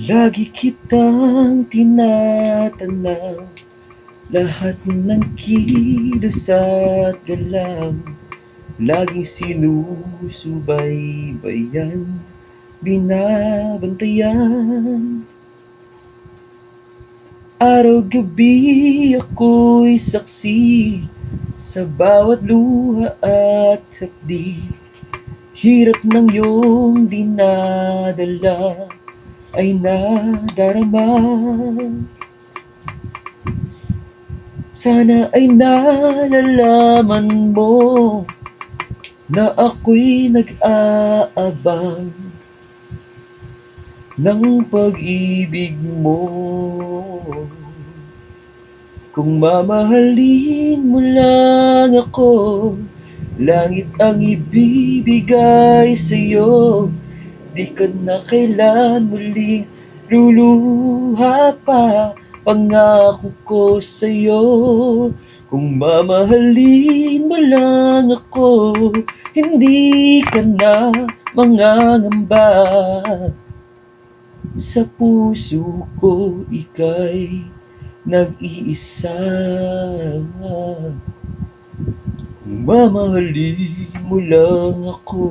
Lagi kitang tinatanaw, lahat ng kilos at galaw, laging sinusubaybayan, binabantayan. Araw-gabi ako'y saksi sa bawat luha at hapdi, hirap ng iyong dinadala ay nadarama. Sana ay nalalaman mo na ako'y nag-aabang ng pag-ibig mo. Kung mamahalin mo lang ako, langit ang ibibigay sa'yo. Di ka na kailan muling luluha pa, pangako ko sa'yo. Kung mamahalin mo lang ako, hindi ka na mangangamba. Sa puso ko ika'y nag-iisa. Kung mamahalin mo lang ako.